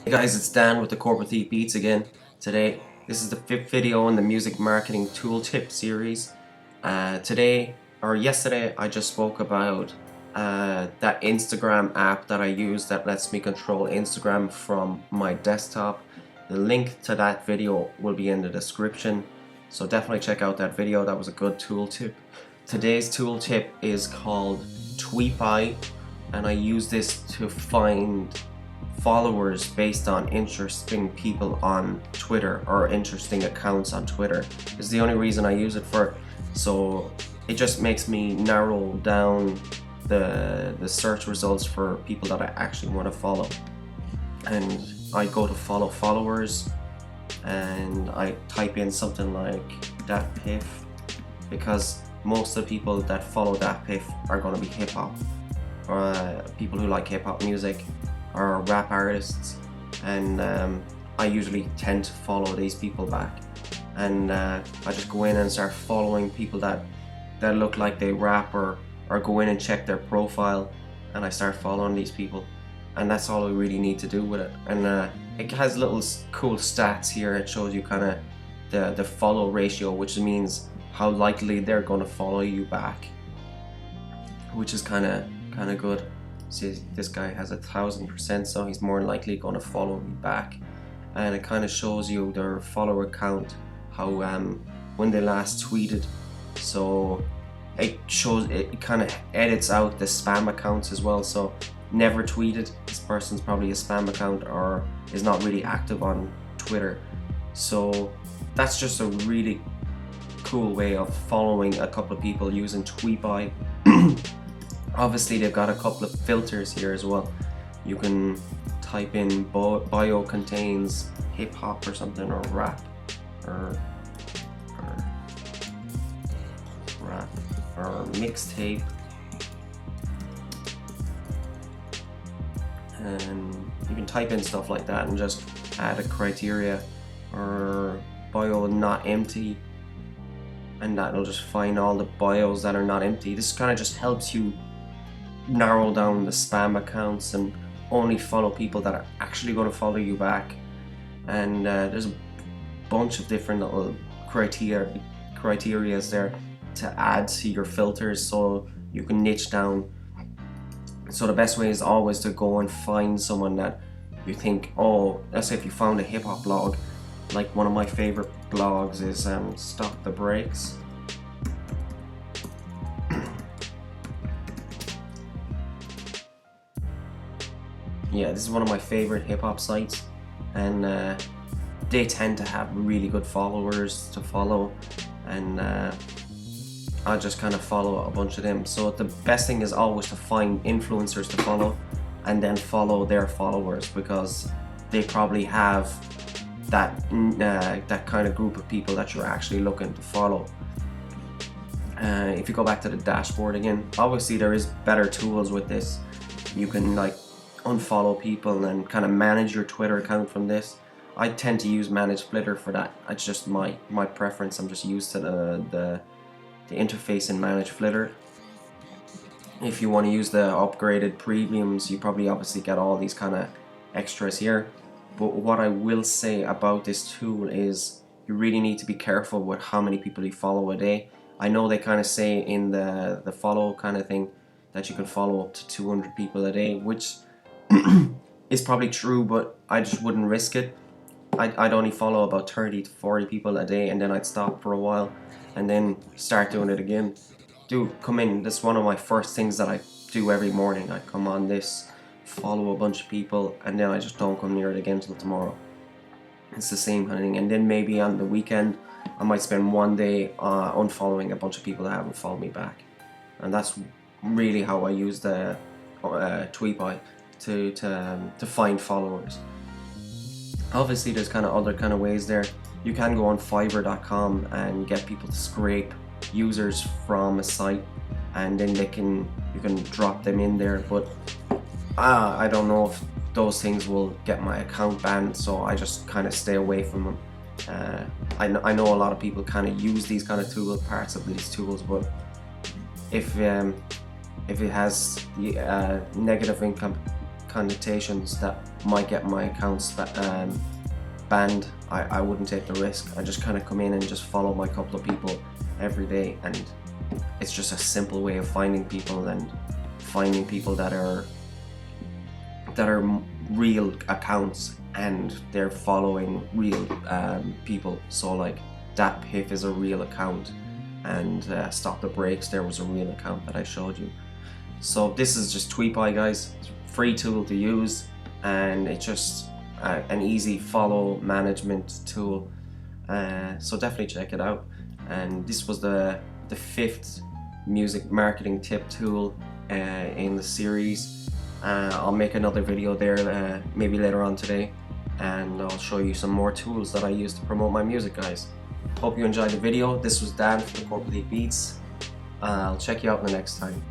Hey guys, it's Dan with the Corporate Thief Beats again. Today, this is the 5th video in the Music Marketing Tool Tip series. Yesterday, I just spoke about that Instagram app that I use that lets me control Instagram from my desktop. The link to that video will be in the description, so definitely check out that video. That was a good tool tip. Today's tool tip is called TweetBy, and I use this to find followers based on interesting people on Twitter or interesting accounts on Twitter. It's the only reason I use it for. So it just makes me narrow down the search results for people that I actually want to follow. And I go to follow followers and I type in something like Dat Piff, because most of the people that follow Dat Piff are going to be hip hop, or people who like hip hop music, or rap artists, and I usually tend to follow these people back, and I just go in and start following people that look like they rap, or go in and check their profile, and I start following these people, and that's all we really need to do with it. And it has little cool stats here. It shows you kind of the follow ratio, which means how likely they're going to follow you back, which is kind of good. See, this guy has 1,000%, so he's more likely going to follow me back. And it kind of shows you their follower count, how when they last tweeted. So it kind of edits out the spam accounts as well. So never tweeted, this person's probably a spam account or is not really active on Twitter. So that's just a really cool way of following a couple of people using TweetBy. Obviously, they've got a couple of filters here as well. You can type in bio contains hip hop or something, or rap, or mixtape, and you can type in stuff like that and just add a criteria, or bio not empty, and that'll just find all the bios that are not empty. This kind of just helps you narrow down the spam accounts and only follow people that are actually going to follow you back. And there's a bunch of different little criterias there to add to your filters, so you can niche down. So the best way is always to go and find someone that you think, oh, let's say if you found a hip-hop blog, like one of my favorite blogs is Stop the Breaks. Yeah, this is one of my favorite hip-hop sites, and they tend to have really good followers to follow, and I just kind of follow a bunch of them. So the best thing is always to find influencers to follow and then follow their followers, because they probably have that kind of group of people that you're actually looking to follow. If you go back to the dashboard again, obviously there is better tools with this. You can like unfollow people and kind of manage your Twitter account from this. I tend to use ManageFlitter for that. It's just my preference. I'm just used to the interface in ManageFlitter. If you want to use the upgraded premiums, you probably obviously get all these kind of extras here. But what I will say about this tool is you really need to be careful with how many people you follow a day. I know they kind of say in the follow kind of thing that you can follow up to 200 people a day, which is probably true, but I just wouldn't risk it. I'd only follow about 30 to 40 people a day, and then I'd stop for a while and then start doing it again. Come in. That's one of my first things that I do every morning. I come on this, follow a bunch of people, and then I just don't come near it again till tomorrow. It's the same kind of thing. And then maybe on the weekend I might spend one day unfollowing a bunch of people that haven't followed me back. And that's really how I use the TweetBy to find followers. Obviously there's kind of other kind of ways there. You can go on Fiverr.com and get people to scrape users from a site, and then you can drop them in there, but I don't know if those things will get my account banned, so I just kind of stay away from them. I know a lot of people kind of use these kind of parts of these tools, but if it has negative connotations that might get my accounts banned, I wouldn't take the risk. I just kind of come in and just follow my couple of people every day, and it's just a simple way of finding people and finding people that are real accounts and they're following real people. So like that PIF is a real account, and Stop the Brakes there was a real account that I showed you. So this is just TweetBy, guys. It's a free tool to use, and it's just an easy follow management tool. So definitely check it out. And this was the 5th music marketing tip tool in the series. I'll make another video there maybe later on today, and I'll show you some more tools that I use to promote my music, guys. Hope you enjoyed the video. This was Dan from the Corporate Beats. I'll check you out in the next time.